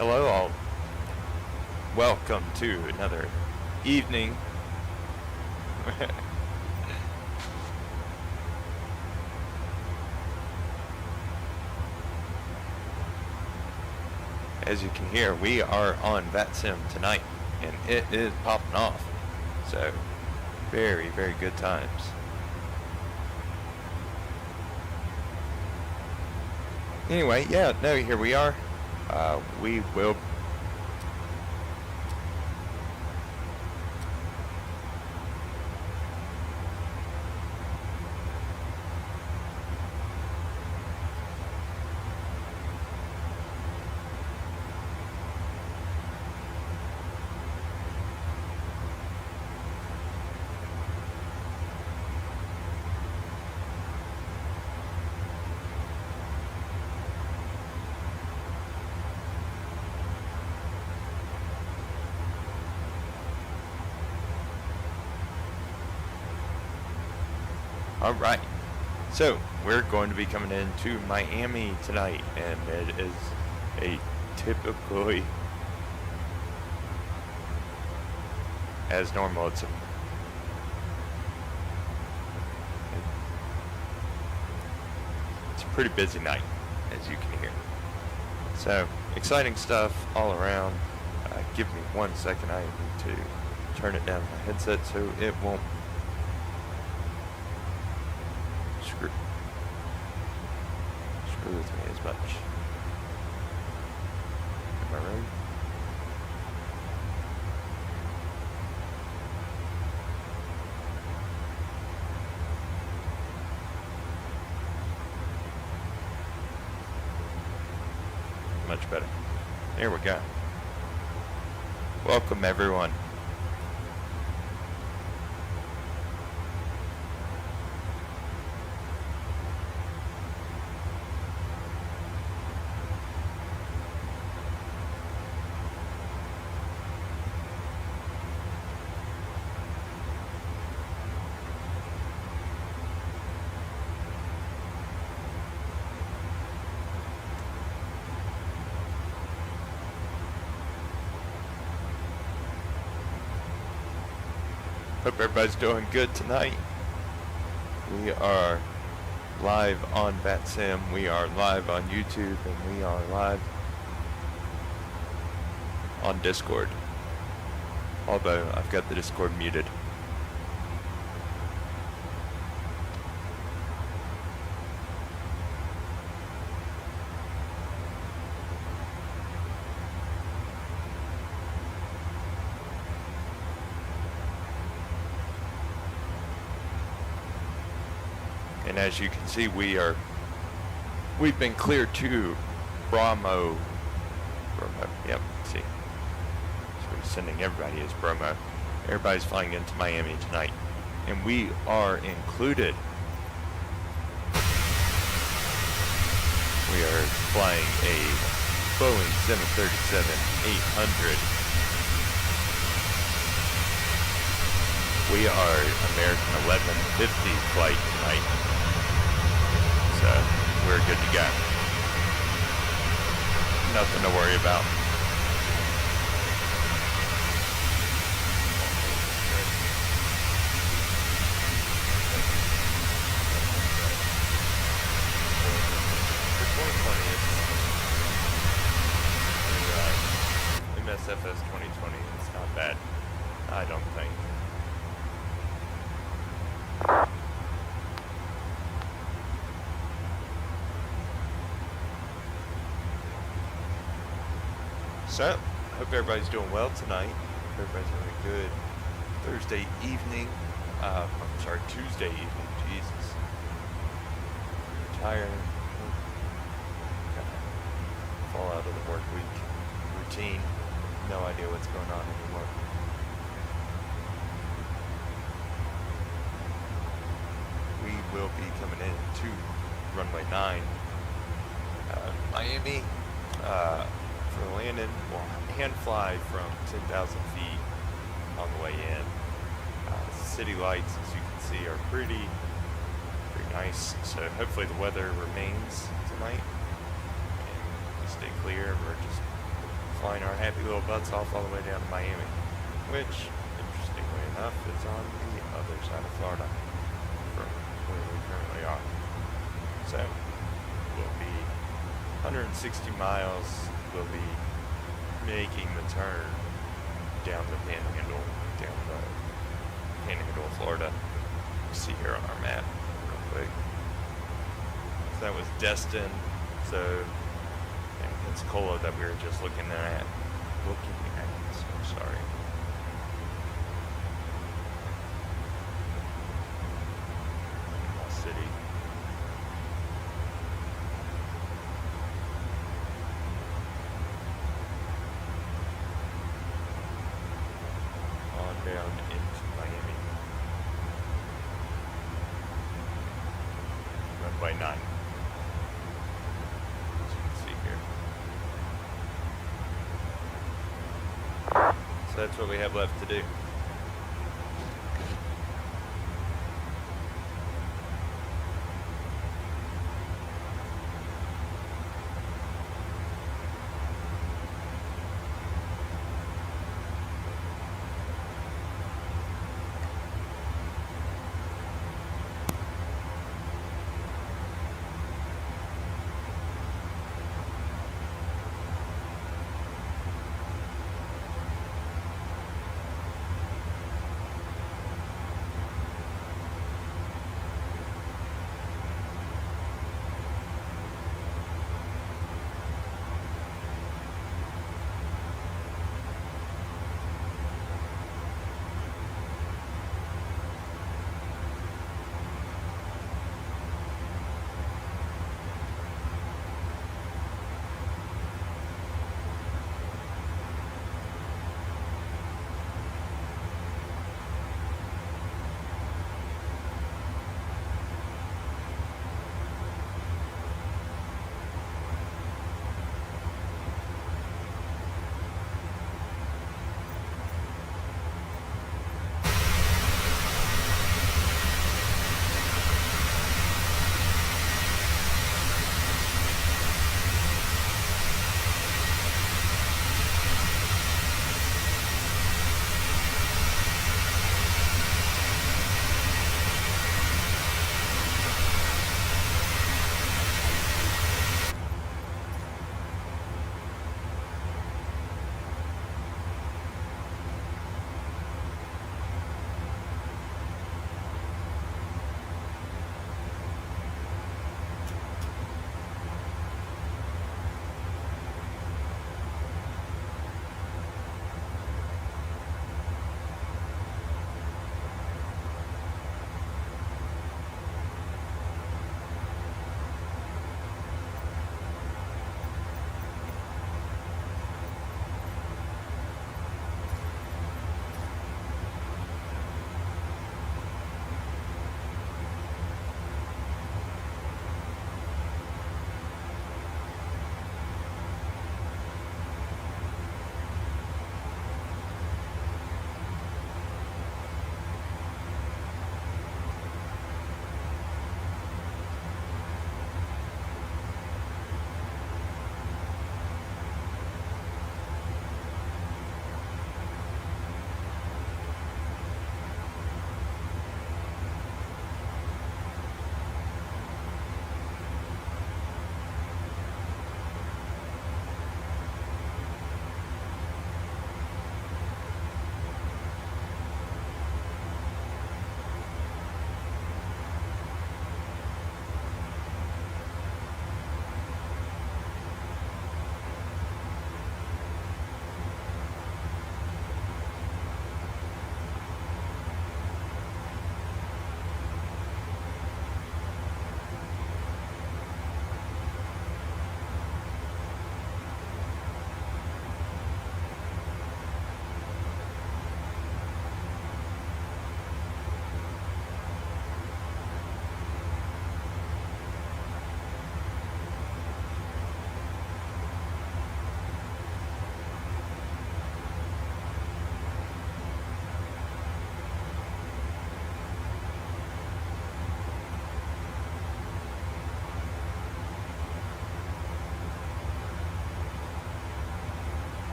Hello all. Welcome to another evening. As you can hear, we are on VATSIM tonight, and it is popping off. So, very, very good times. Anyway, yeah, no, here we are. We will... Alright, so we're going to be coming into Miami tonight, and it is a typically, as normal, it's a pretty busy night, as you can hear. So, exciting stuff all around. Give me 1 second, I need to turn it down my headset so it won't screw with me as much. Am I right? Much better. There we go. Welcome everyone. Hope everybody's doing good tonight. We are live on VATSIM, we are live on YouTube, and we are live on Discord. Although I've got the Discord muted. And as you can see, we've been cleared to Bromo, yep, see. So we're sending everybody as Bromo. Everybody's flying into Miami tonight. And we are included. We are flying a Boeing 737-800. We are American 1150 flight tonight. So, we're good to go. Nothing to worry about. For 2020, it's MSFS 2020. It's not bad, I don't think. So, hope everybody's doing well tonight. Hope everybody's having a good Thursday evening. I'm sorry, Tuesday evening. Jesus. Tired. Fall out of the work week routine. No idea what's going on anymore. We will be coming in to runway 9, Miami. For landing, we'll hand fly from 10,000 feet on the way in. City lights, as you can see, are pretty nice. So hopefully the weather remains tonight and we stay clear. We're just flying our happy little butts off all the way down to Miami, which, interestingly enough, is on the other side of Florida from where we currently are. So, we'll be 160 miles, we'll be making the turn down the Panhandle, Florida. See here on our map, real quick. So that was Destin, so Pensacola that we were just looking at. So sorry. City. On down into Miami. Runway 9. As you can see here. So that's what we have left to do.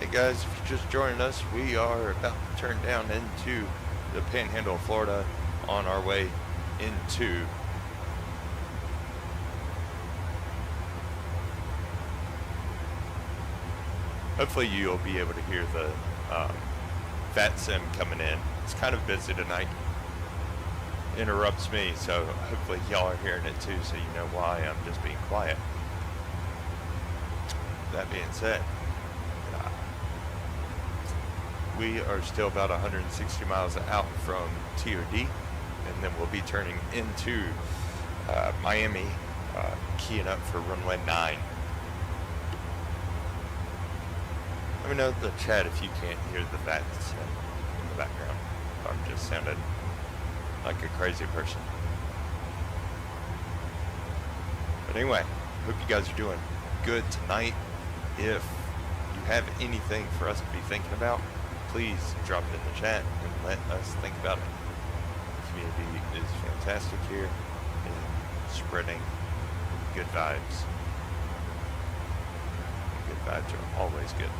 Hey guys, if you're just joining us, we are about to turn down into the Panhandle of Florida on our way into hopefully you'll be able to hear the VATSIM coming in. It's kind of busy tonight. Interrupts me, so hopefully y'all are hearing it too, so you know why I'm just being quiet. That being said, we are still about 160 miles out from TOD, and then we'll be turning into Miami, keying up for runway 9. Let me know in the chat if you can't hear the VATS in the background. I'm just sounding like a crazy person. But anyway, hope you guys are doing good tonight. If you have anything for us to be thinking about, please drop it in the chat and let us think about it. The community is fantastic here and spreading good vibes. Good vibes are always good.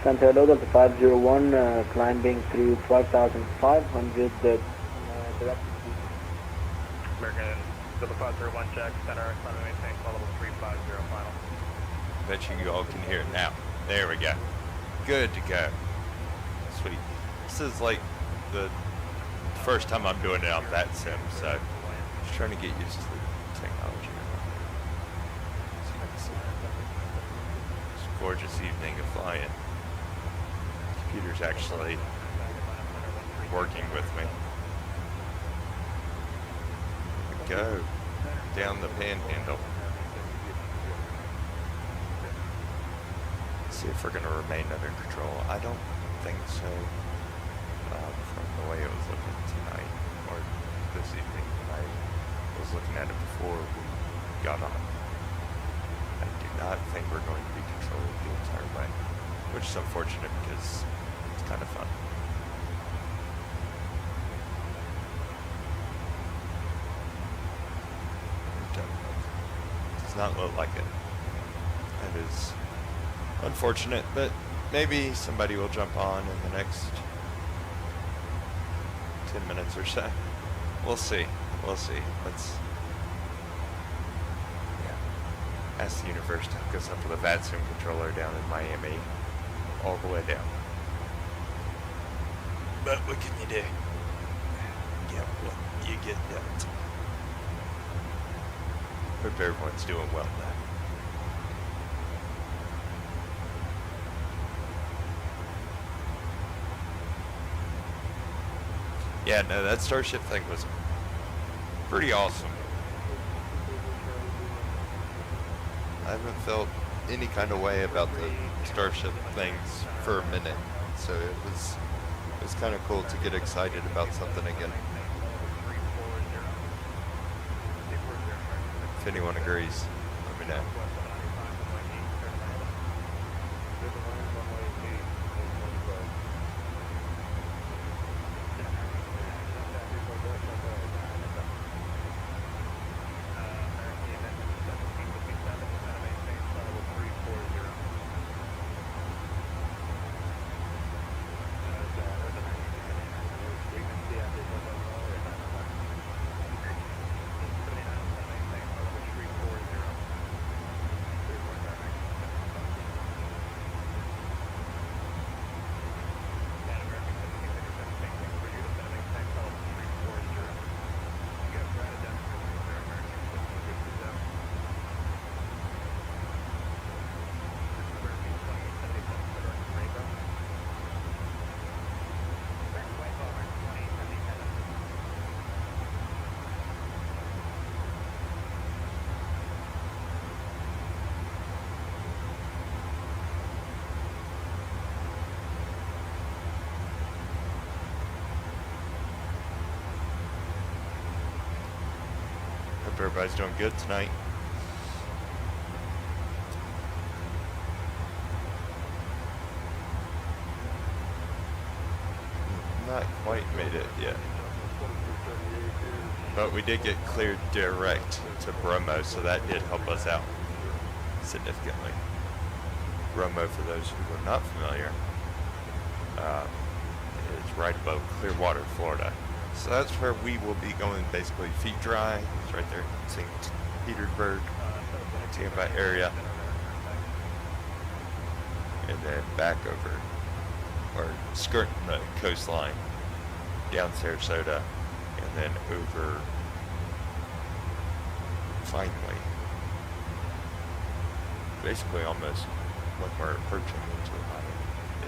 Santiago Delta 501, climbing through 5,500, direct. American Delta 501 check, center, climbing maintain, call level 350 final. Bet you all can hear it now. There we go. Good to go. Sweet. This is like the first time I'm doing it on VATSIM, so just trying to get used to the technology. It's a gorgeous evening of flying. Computer's actually working with me. Here we go. Down the Panhandle. See if we're going to remain under control. I don't think so, from the way it was looking tonight, or this evening when I was looking at it before we got on. I do not think we're going to be controlled the entire way, which is unfortunate because it's kind of fun. It does not look like it. That is unfortunate, but maybe somebody will jump on in the next 10 minutes or so. We'll see. We'll see. Let's ask the universe to hook us up with a VATSIM controller down in Miami, all the way down. But what can you do? Get what you get done. Hope everyone's doing well though. Yeah, no, that Starship thing was pretty awesome. I haven't felt any kind of way about the Starship things for a minute, so it was kind of cool to get excited about something again. if anyone agrees, let me know. Hope everybody's doing good tonight. Not quite made it yet. But we did get cleared direct to Bromo, so that did help us out significantly. Bromo, for those who are not familiar, is right above Clearwater, Florida. So that's where we will be going basically feet dry. It's right there in St. Petersburg, Tampa area. And then back over, or skirting the coastline down Sarasota, and then over finally, basically almost when we're approaching into Ohio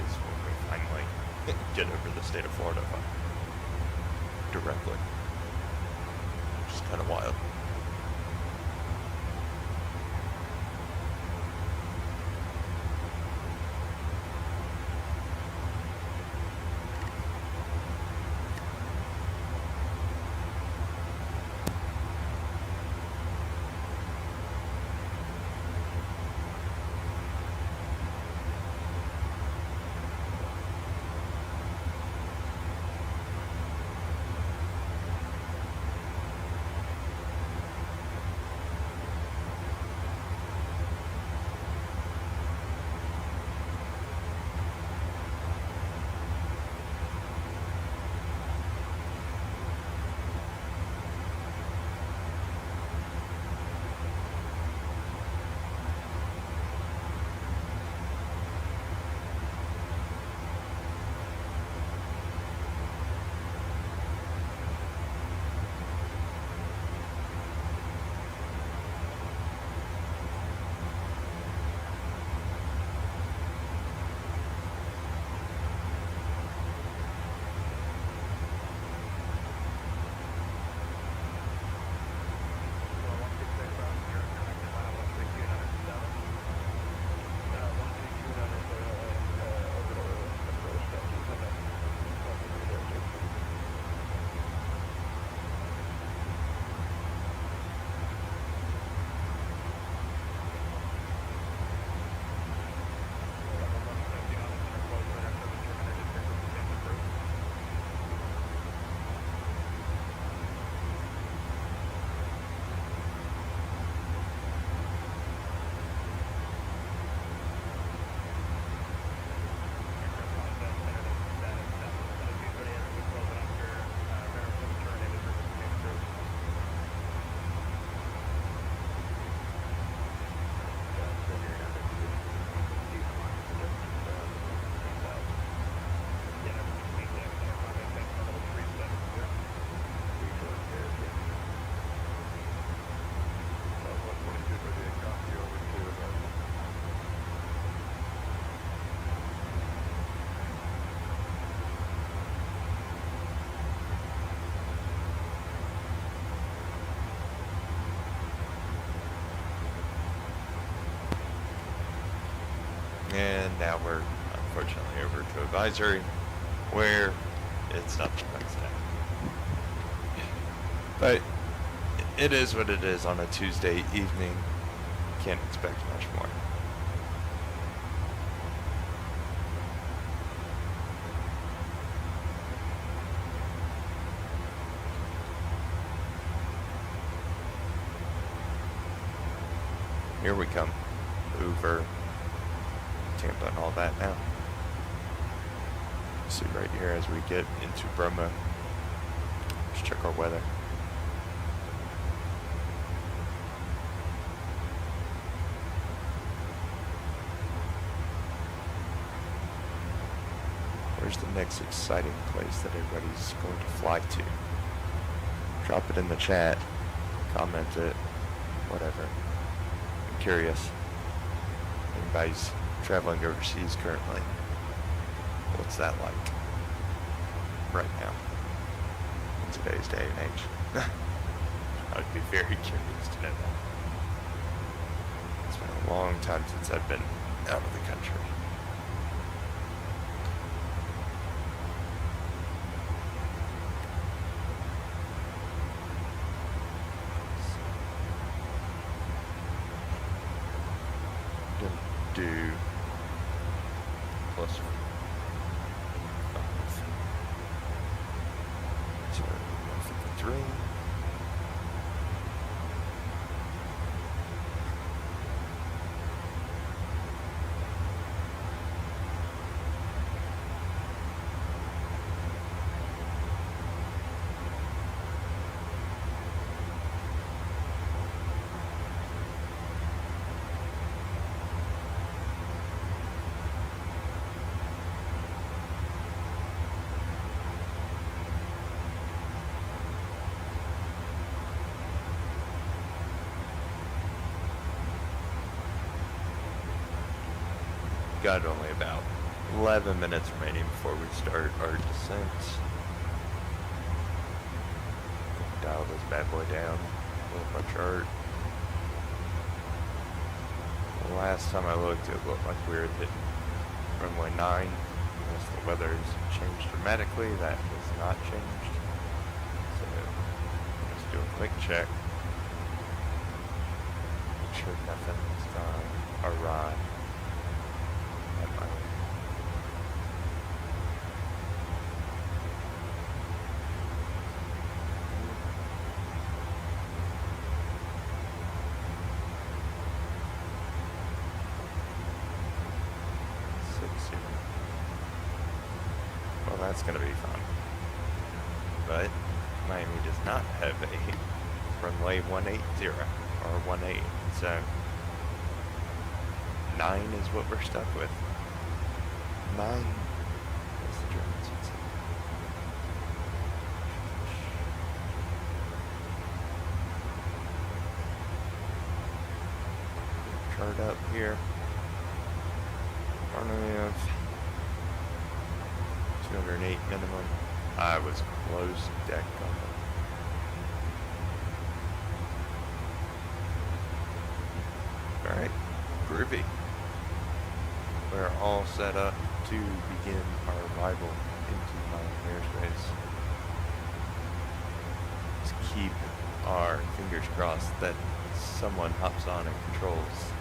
is when we finally get over the state of Florida directly, which is kind of wild. And now we're unfortunately over to advisory, where it's not the next day. But it is what it is on a Tuesday evening. Can't expect much more. Here we come. Over Tampa and all that now. See right here as we get into Bromo. Let's check our weather. Where's the next exciting place that everybody's going to fly to? Drop it in the chat, comment it, whatever. I'm curious. Anybody's traveling overseas currently? What's that like right now in today's day and age? I would be very curious to know that. It's been a long time since I've been out of the country. Do plus 5. So 153. Got only about 11 minutes remaining before we start our descent. Dial this bad boy down, pull up our chart. The last time I looked, it looked like we were hitting runway 9. Unless the weather has changed dramatically, that has not changed. So let's do a quick check. Make sure nothing's gone awry. Well, that's going to be fun. But Miami does not have a runway 180 or 18, so 9 is what we're stuck with. 9 is the Germans would say. Chart up here. Runway of 208 minimum. I was close deck on it. Alright, groovy. We're all set up to begin our arrival into Miami airspace. Let's keep our fingers crossed that someone hops on and controls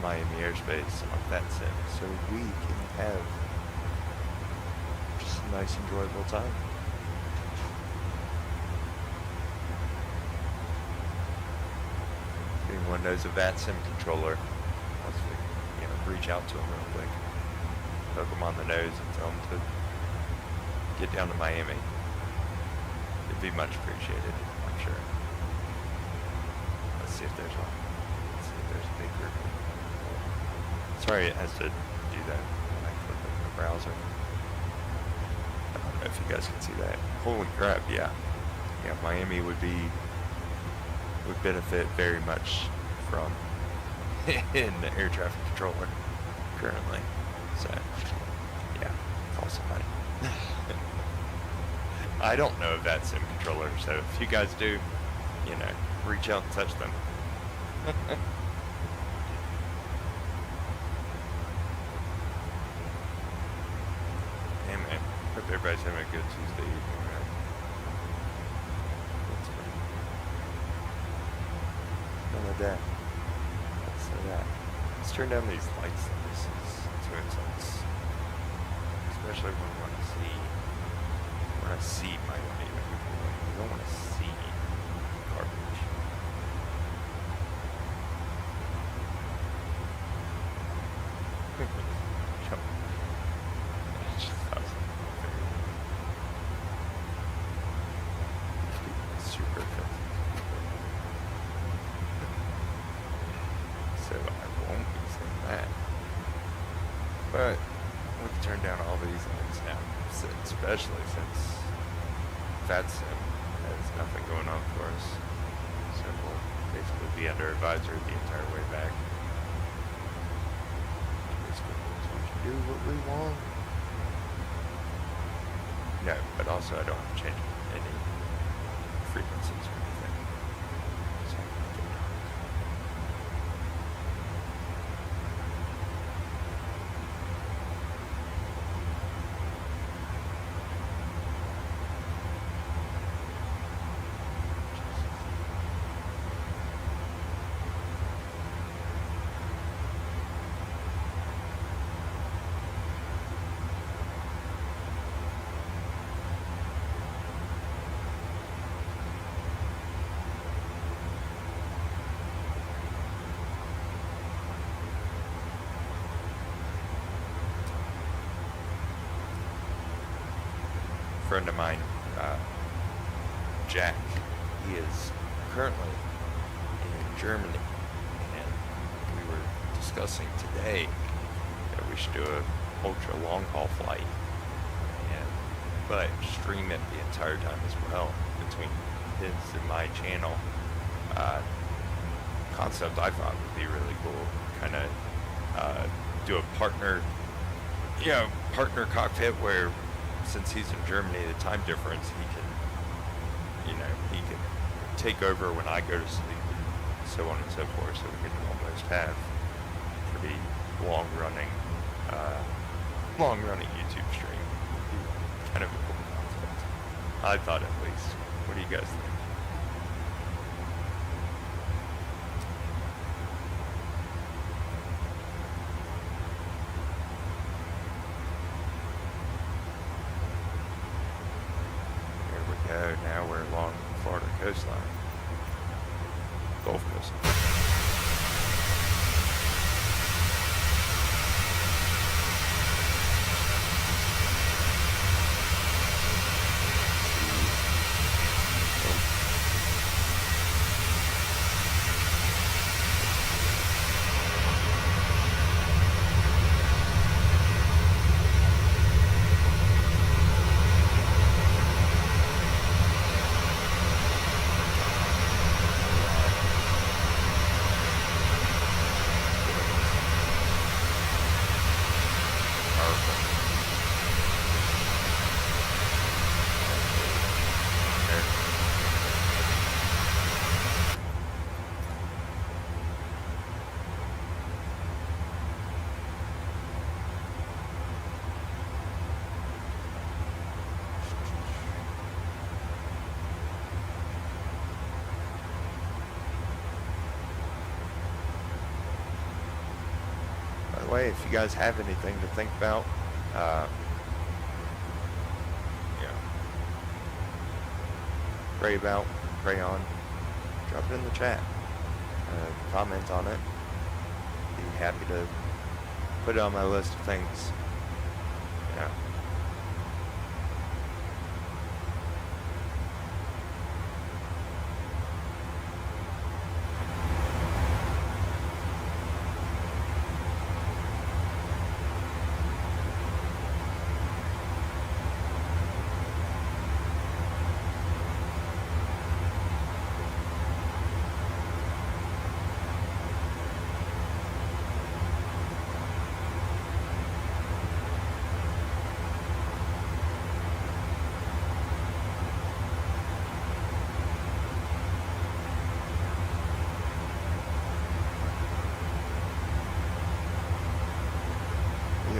Miami airspace on VATSIM so we can have just a nice enjoyable time. If anyone knows a VATSIM controller, let's reach out to them real quick, poke them on the nose and tell them to get down to Miami. It'd be much appreciated, I'm sure. Let's see if there's one. Let's see if there's a big group. Sorry it has to do that when I click on the browser. I don't know if you guys can see that. Holy crap, yeah. Yeah, Miami would benefit very much from in the air traffic controller currently. So, yeah, call somebody. I don't know if that's VATSIM controller, so if you guys do, reach out and touch them. Hey man, hope everybody's having a good Tuesday evening, man. that. Let's do that. Let's turn down these lights. This is too intense. Especially when we want to see my neighbor. We don't want to see garbage. Super filthy. So I won't be saying that. But we can turn down all these lights now, especially since VATSIM has nothing going on for us. So we'll basically be under advisory the entire way back. Basically means we can do what we want. No, but also I don't have to change any frequencies or anything. So I can do it. Friend of mine, Jack, he is currently in Germany, and we were discussing today that we should do a ultra long haul flight, but stream it the entire time as well between his and my channel. Concept I thought would be really cool. Kind of do a partner cockpit where, since he's in Germany, the time difference, he can take over when I go to sleep, and so on and so forth. So we could almost have pretty long running YouTube stream. Would be kind of a cool concept. I thought, at least. What do you guys think? Now we're along the Florida coastline, Gulf Coast. By the way, if you guys have anything to think about, pray about, pray on, drop it in the chat. Comment on it. Be happy to put it on my list of things. Yeah.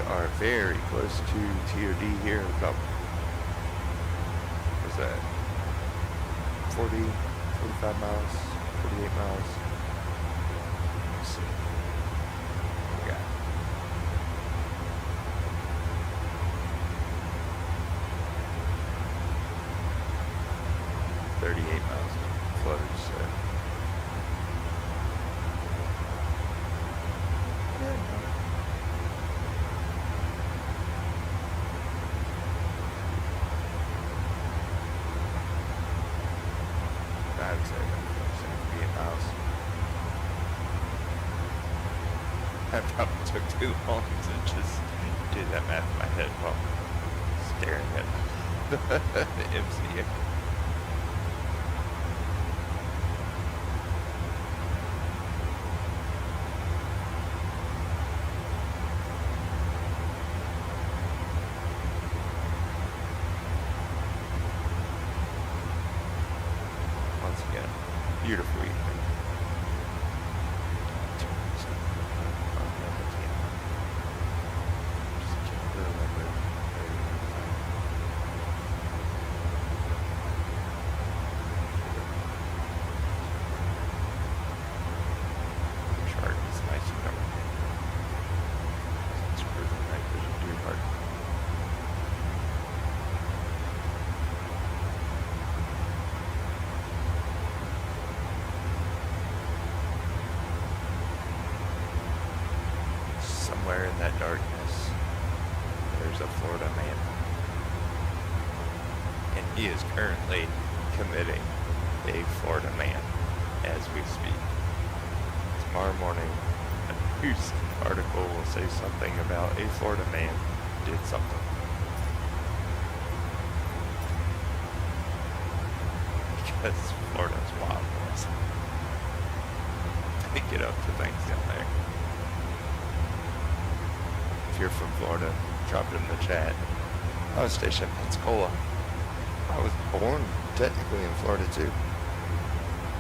Are very close to TOD here. About, what's that? 40, 45 miles, 48 miles. miles close, so. I'd say that 8 miles. That probably took too long to just do that math in my head while staring at the MCA. Once again, beautiful evening. Chart is nice and number. It's cruising night vision too hard. Somewhere in that darkness, there's a Florida man. And he is currently committing a Florida man as we speak. Tomorrow morning, a news article will say something about a Florida man did something. Because Florida's wild, boys. They get up to things down there. If you're from Florida, drop it in the chat. I was stationed in Pensacola. I was born technically in Florida too.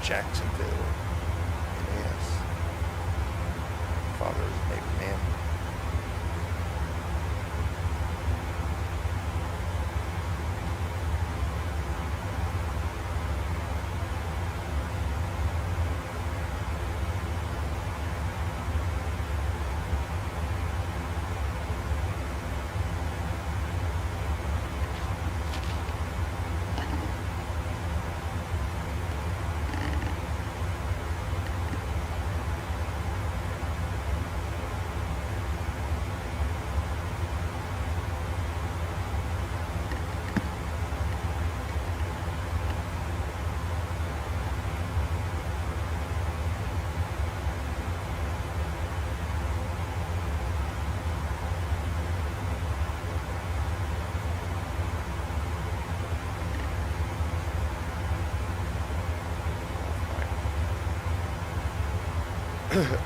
Jacksonville. Yes. Father was a Navy man.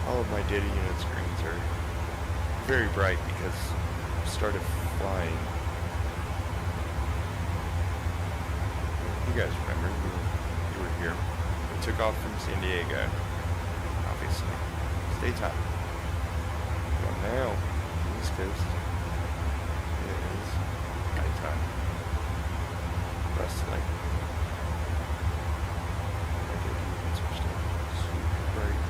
All of my data unit screens are very bright because I started flying. You guys remember, you were here. We took off from San Diego, obviously. It's daytime. Well, now, East Coast, it is nighttime. Wrestling. My data units are still super bright.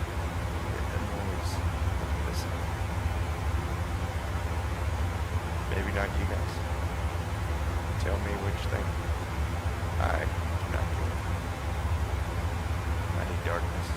Maybe not you guys. Tell me which thing. I do not care. I need darkness.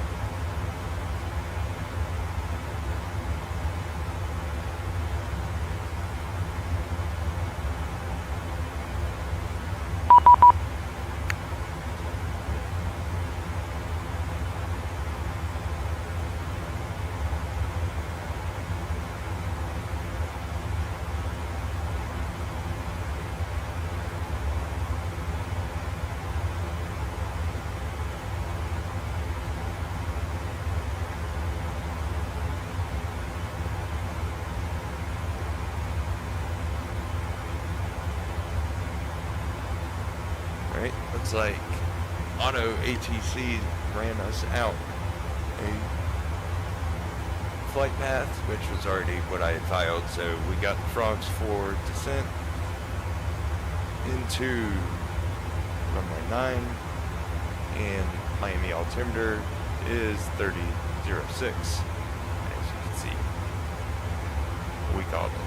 Right? Looks like Auto ATC ran us out a flight path, which was already what I had filed, so we got the frogs for descent into runway 9, and Miami altimeter is 3006, as you can see. We called it.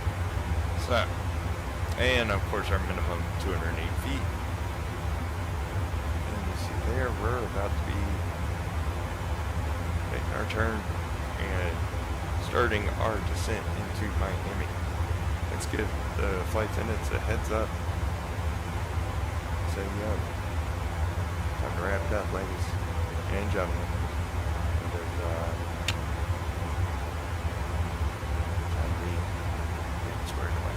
So, and of course our minimum 208 feet. there, we're about to be making our turn and starting our descent into Miami. Let's give the flight attendants a heads up. Say, yo, time to wrap it up, ladies and gentlemen. There's, time to be getting squared away.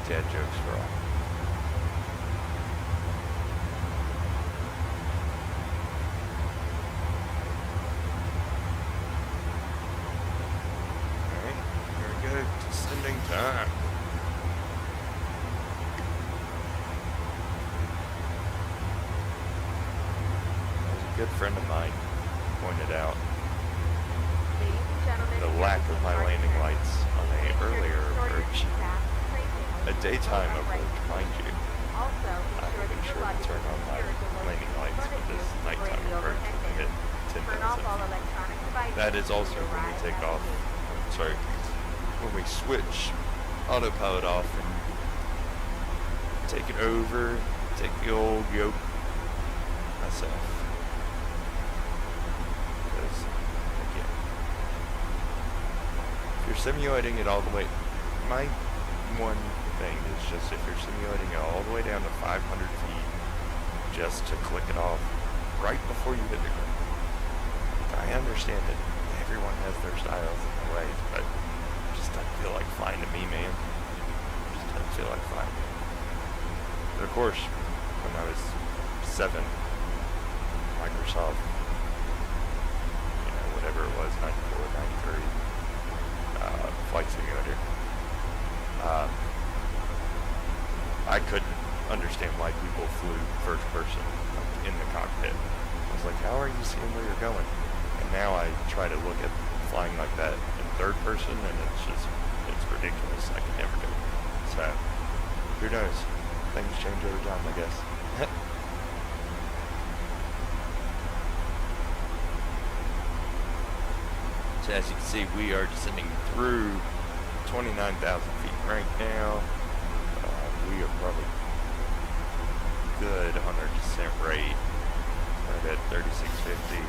Dad jokes for all. Alright, here we go. Descending time. As a good friend of mine pointed out, the lack of my landing lights on a earlier approach. A daytime approach, mind you. I made sure to turn on my landing lights for this nighttime approach when I hit 10,000. That is also when we take off, sorry, when we switch autopilot off and take it over, take the old yoke myself. Because, again, if you're simulating it all the way, my one thing is just if you're simulating it all the way down to 500 feet just to click it off right before you hit the ground. I understand that everyone has their styles and their ways, but it just doesn't feel like flying to me, man. It just doesn't feel like flying. But of course, when I was 7, Microsoft, you know, whatever it was, 94, 93, flight simulator, I couldn't understand why people flew first person in the cockpit. I was like, how are you seeing where you're going? And now I try to look at flying like that in third person, and it's ridiculous. I can never do it. So, who knows? Things change over time, I guess. So as you can see, we are descending through 29,000 feet right now. We are probably good on our descent rate. Right at 3650.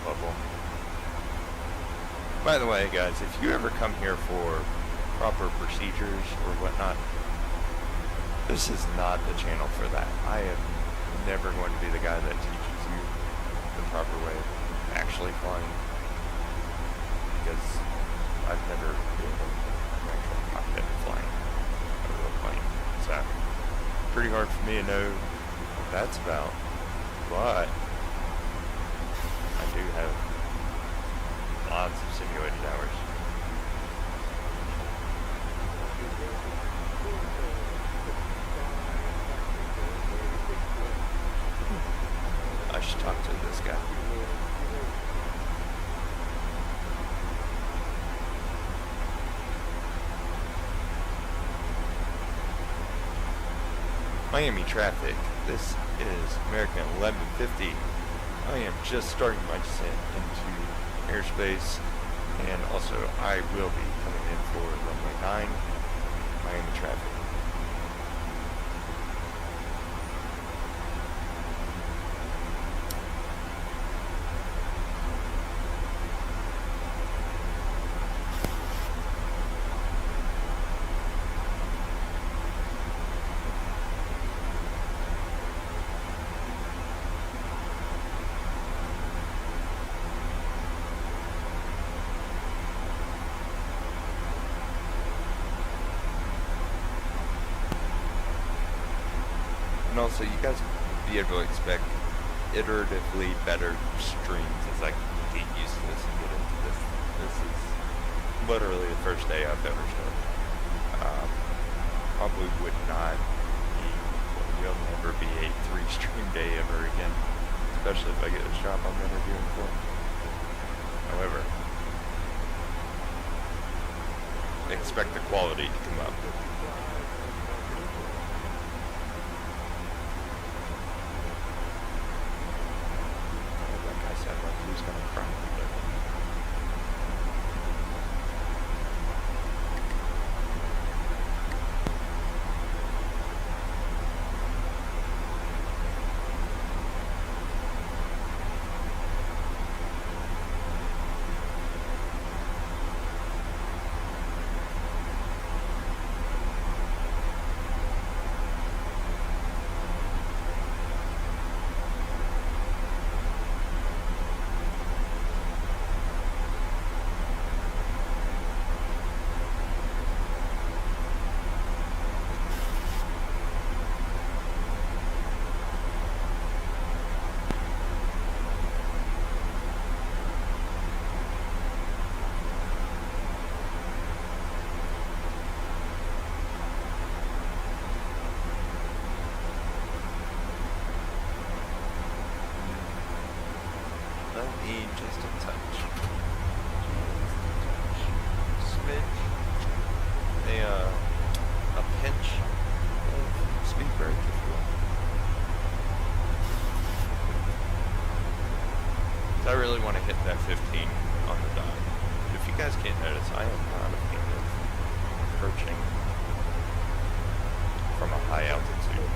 Bubble. By the way, guys, if you ever come here for proper procedures or whatnot, this is not the channel for that. I am never going to be the guy that teaches you the proper way of actually flying, because I've never been in an actual cockpit flying a real plane. So, pretty hard for me to know what that's about, but I do have lots of simulated hours. Miami traffic. This is American 1150. I am just starting my descent into airspace, and also I will be coming in for runway 9, Miami traffic. And also, you guys be able to expect iteratively better streams as I get used to this and get into this. This is literally the first day I've ever started. Probably would not be, will never be a 3-stream day ever again, especially if I get this job I'm interviewing for. However, expect the quality to come up. Who's gonna cry? Just a touch. Smidge. A pinch of speed brake, if you will. So I really want to hit that 15 on the dot. But if you guys can't notice, I am not a fan of approaching from a high altitude.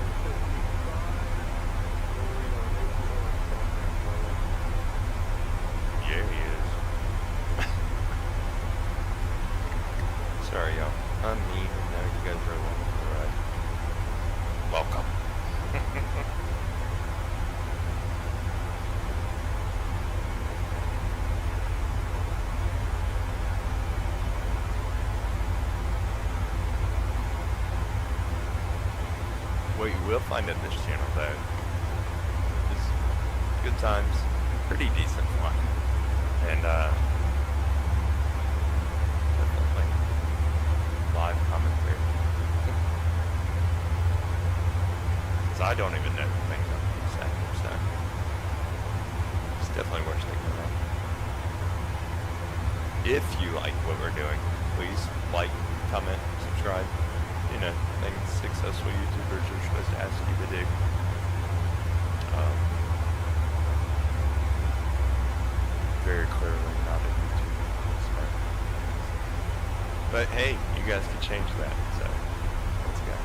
Yeah, he is. Sorry, y'all. I'm mean, and now you guys are along for the ride. Welcome. What you will find at this channel, though, is good times, pretty decent fun. And definitely live commentary. Because I don't even know the things I'm going to say, so it's definitely worth sticking around. If you like what we're doing, please like, comment, subscribe. You know, things successful YouTubers are supposed to ask you to do. Very clearly not a YouTuber. So. But hey, you guys can change that, so let's go.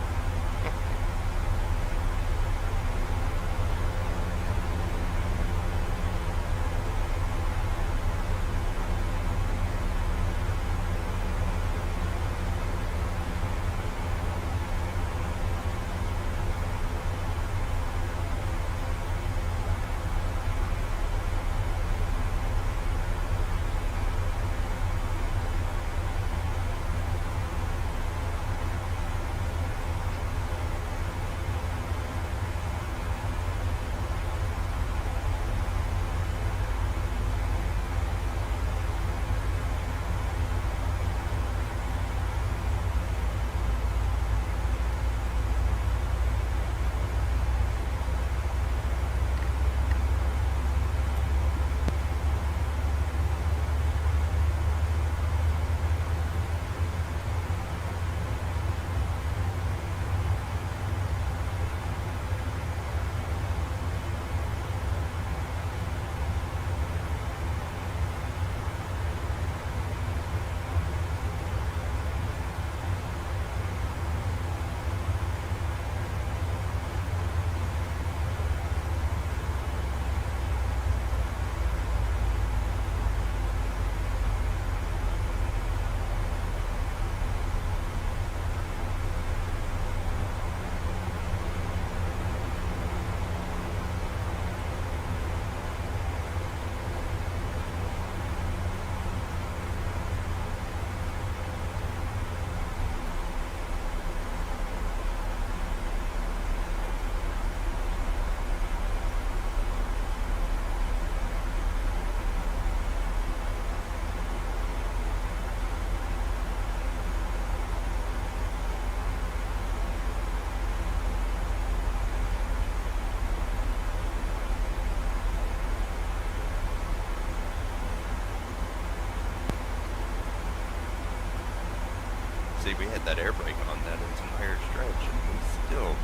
see, we had that air brake on that entire stretch, and we still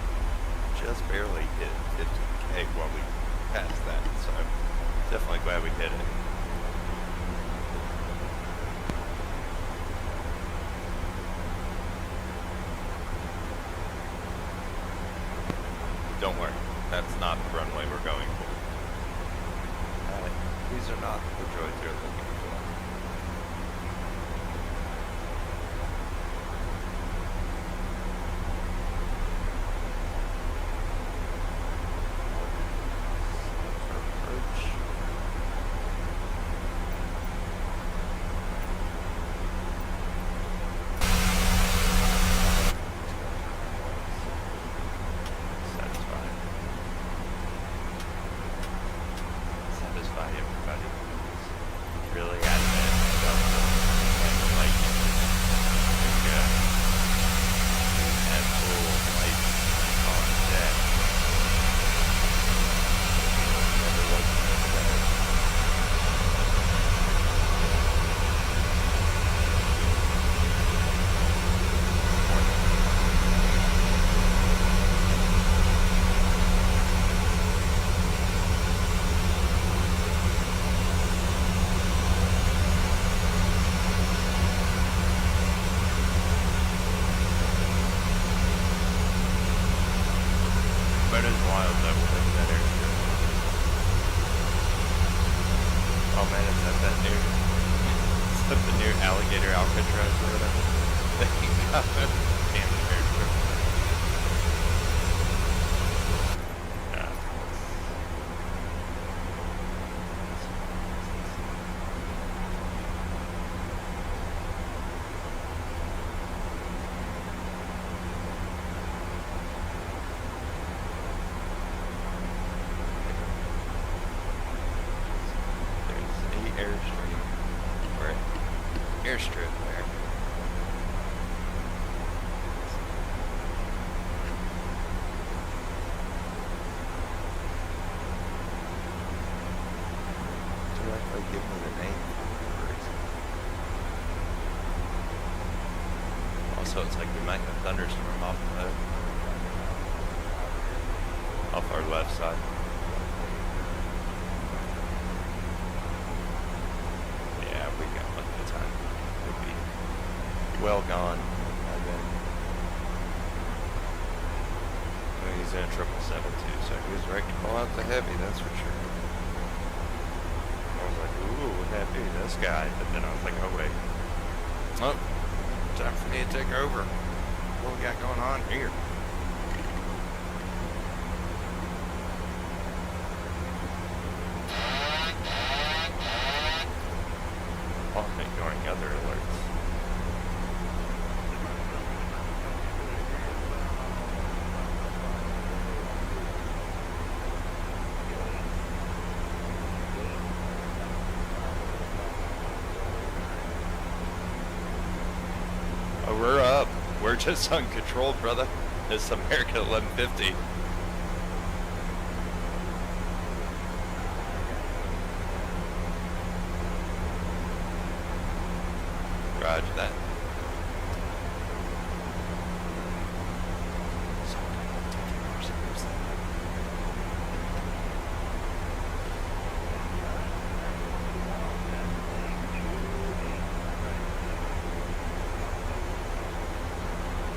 just barely hit 50K while we passed that. So definitely glad we hit it. Don't worry, that's not the runway we're going for. These are not the droids you're looking for. Approach. Satisfy everybody. Really adamant about the light. And full light on deck. Never was better. But it's wild though with that airstrip. Oh man, is that new? Is that the new alligator Alcatraz or whatever? Damn airstrip. Yeah. Airstream or airstrip there. Do I give me the name? Also, it's like we might have thunderstorm off our left side. We got plenty of time. We'll be well gone by then. Well, he's in a 777 too, so he was ready to call out the heavy, that's for sure. I was like, ooh, heavy, this guy. But then I was like, oh wait. Oh, time for me to take over. What we got going on here? I'm ignoring other alerts. Oh, we're up. We're just uncontrolled, brother. It's American 1150. Roger that.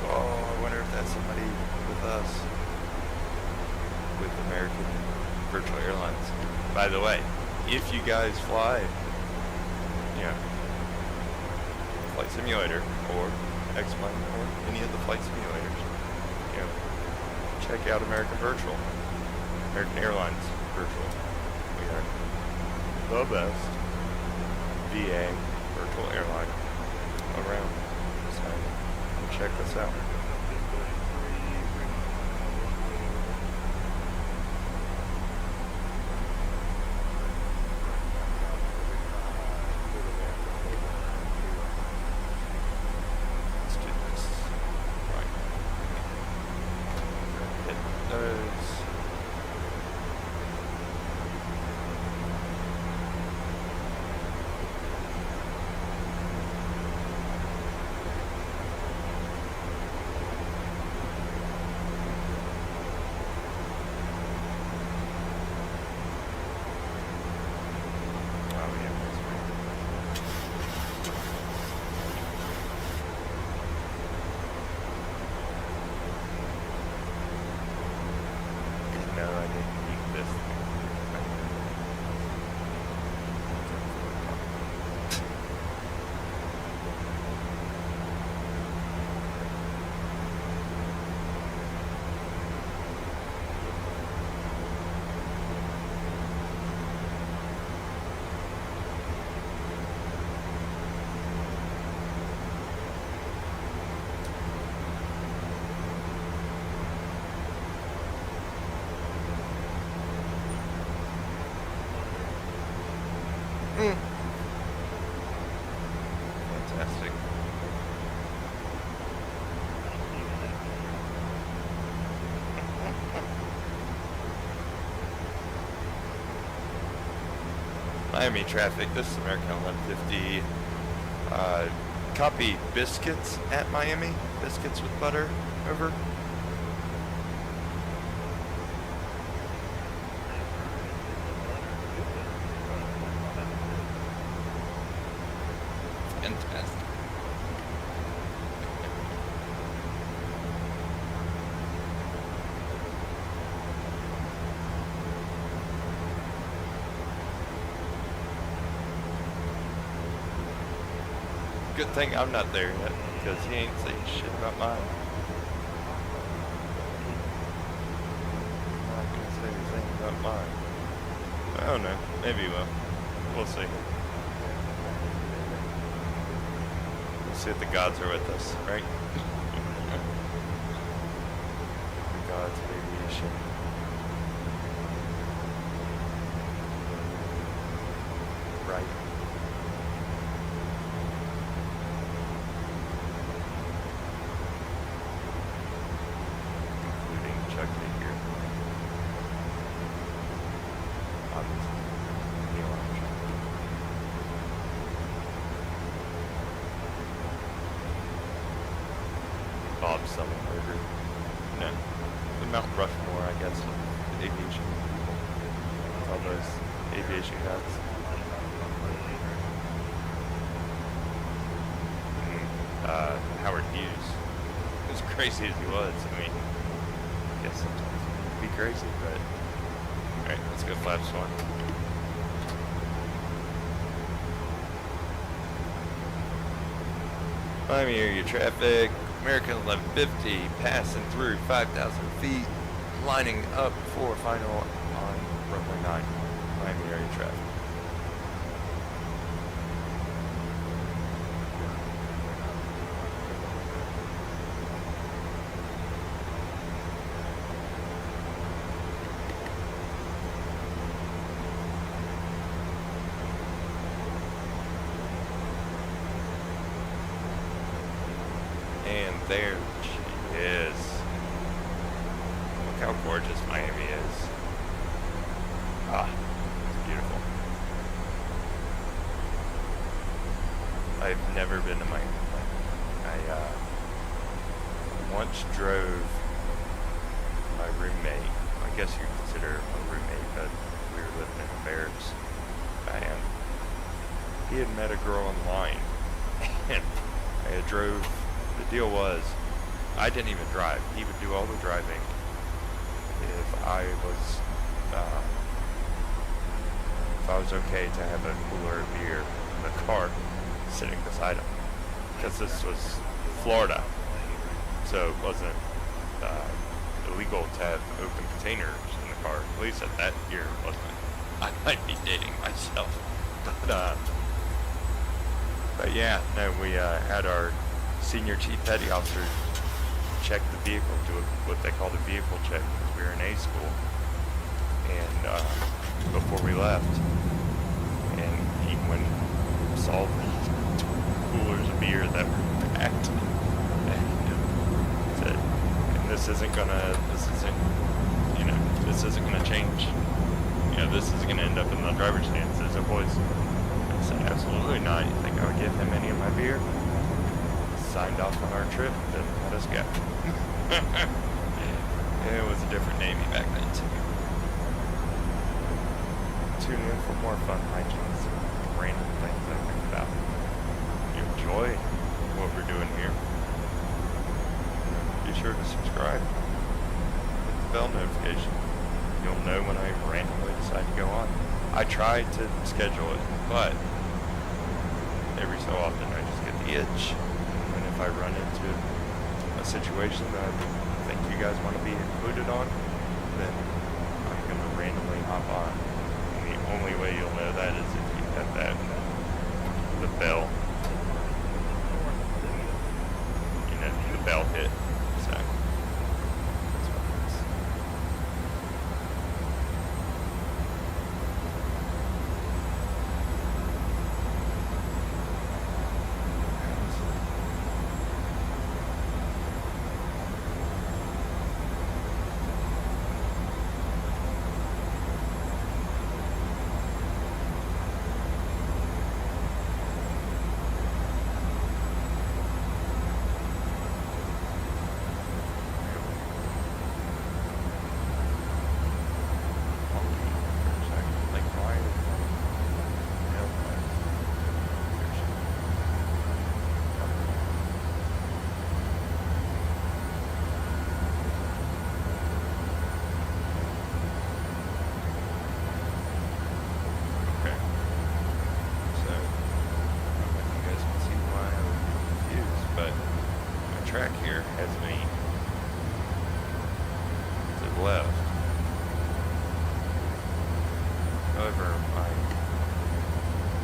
Oh, I wonder if that's somebody with us. With American Virtual Airlines. By the way, if you guys fly, Flight Simulator or X-Plane or any of the flight simulators, check out American Virtual, American Airlines Virtual. We are the best VA virtual airline around. So check this out. Miami traffic, this is American 1150. Copy biscuits at Miami. Biscuits with butter, over. Fantastic. Good thing I'm not there yet, because he ain't saying shit about mine. I'm not gonna say anything about mine. I don't know. Maybe he will. We'll see. We'll see if the gods are with us, right? The gods of aviation. Right. Bob's selling over, you know, the Mount Rushmore, I guess, of aviation people. All those aviation guys. Howard Hughes, as crazy as he was, I mean, I guess sometimes he can be crazy, but, alright, let's go flaps one. Miami area traffic, American 1150, passing through 5,000 feet, lining up for final on runway 9, Miami area traffic. And there she is. Look how gorgeous Miami is. Ah, it's beautiful. I've never been to Miami. I once drove my roommate. I guess you could consider him a roommate, but we were living in the barracks. And he had met a girl online. And I drove. The deal was, I didn't even drive. He would do all the driving. If I was okay to have a cooler of beer in the car sitting beside him, because this was Florida, so it wasn't illegal to have open containers in the car. At least at that year it wasn't. I might be dating myself, but yeah, no, we had our senior chief petty officer check the vehicle, do what they call the vehicle check, because we were in A school, and before we left, and he went and saw the coolers of beer that were packed, and said, and this isn't gonna change, this is gonna end up in the driver's stand, says the boys. I said, absolutely not. You think I would give him any of my beer? Signed off on our trip and let us go. It was a different Navy back then too. Tune in for more fun hijinks and random things I think about. You enjoy what we're doing here, be sure to subscribe. Hit the bell notification. You'll know when I randomly decide to go on. I try to schedule it, but every so often I just get the itch. And if I run into a situation that I think you guys want to be included on, then I'm going to randomly hop on. And the only way you'll know that is if you have the bell, the bell hit. So, that's what it is. left. However, my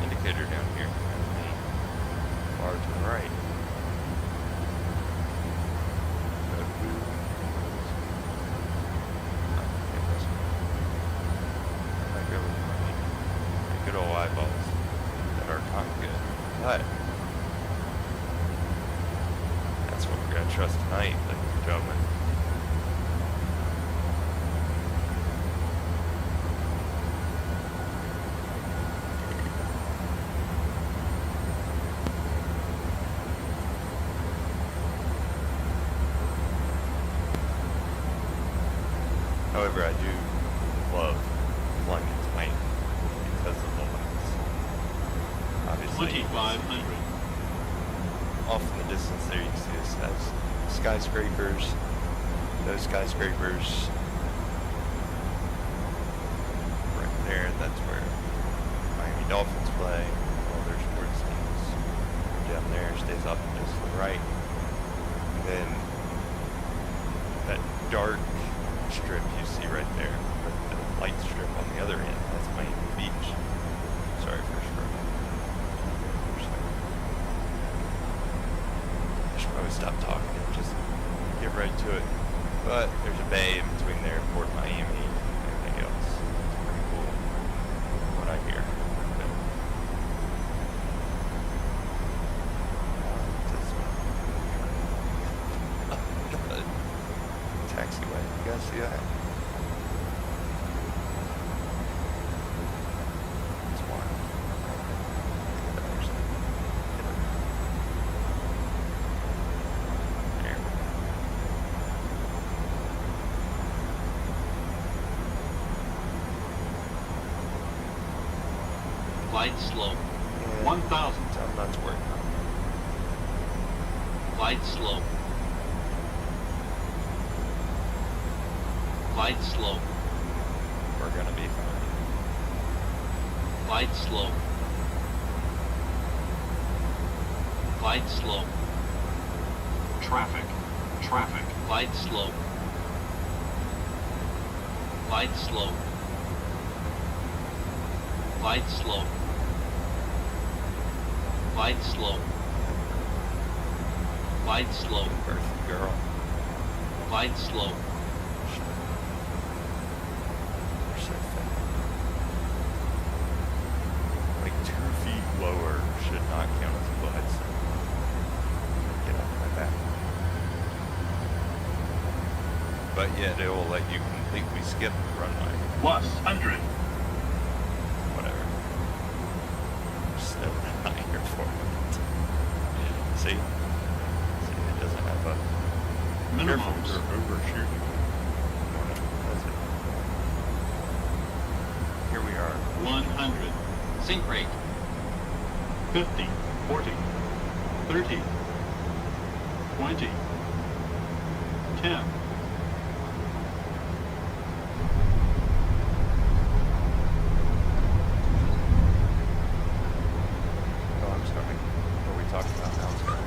indicator down here has me far to the right. So who is... I think this one. I go with my good old eyeballs that are kind of good. But that's what we're going to trust tonight, ladies and gentlemen. However, I do love flying in plane because of the lights. Obviously, 2500. off in the distance there you can see this has skyscrapers. Those skyscrapers right there, that's where Miami Dolphins play. All their sports teams. Down there stays off just to the right. And then that dark strip you see right there, with the light strip on the other end, that's Miami Beach. Sorry for scrolling. I should probably stop talking and just get right to it. But there's a bay in between there, Port Miami, and everything else. It's pretty cool, from what I hear. Taxiway, you guys see that? It's wild. There. Glide slow. And 1000. tell them not to worry. Glide slow. Glide slow. We're gonna be fine. Glide slow. Glide slow. Traffic. Traffic. Glide slow. Glide slow. Glide slow. Glide slow. Glide slow. Earthy girl. Glide slow. We're so thin. Like 2 feet lower should not count as a glide, so get off my back. But yet it will let you completely skip the runway. Plus 100. Whatever. There's no not here for it. See? See, it doesn't have a... Careful, Minimums. you're overshooting. Does it? Here we are. 100. Sync rate. 50. 40. 30. 20. 10. Oh, I'm sorry. What are we talking about now? I'm sorry.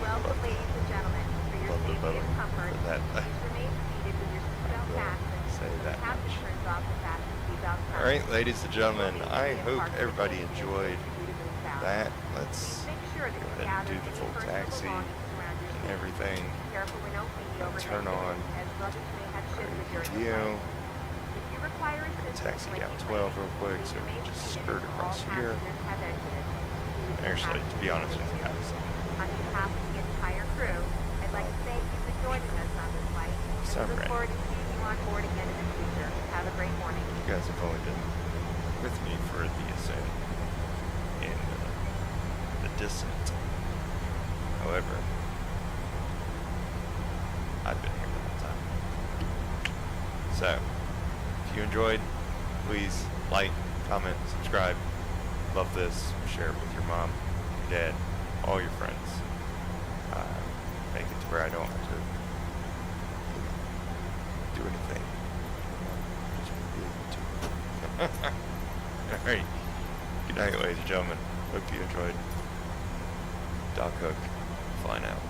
Welcome, ladies and gentlemen. For your Love the safety boat and comfort, for that. please remain seated with your seatbelt fastened. Say that The captain much. turns off the fasten seatbelt sign. All right, ladies and gentlemen, Please I stay hope parked everybody with the enjoyed due to move south. that. Please Let's make sure that go you ahead and gather do the any full personal taxi belongings around your and seat. everything. Be careful when opening the overhead Turn on bins, as luggage may have shifted during the view. flight. If you require assistance Taxi when down you 12 land, real quick, please so we remain just seated skirt until across all here. passengers have exited. Please Actually, to be honest, we can have some. On behalf of the entire crew, I'd like to thank you for joining us on this flight, and Some we look rain. forward to seeing you on board again in the future. Have a great morning. You guys have only been with me for the ascent and the descent. However, So, if you enjoyed, please like, comment, subscribe. Love this. Share it with your mom, your dad, all your friends. Make it to where I don't have to do anything. Just be able to. Alright. Good night, ladies and gentlemen. Hope you enjoyed. Doc Hook, flying out.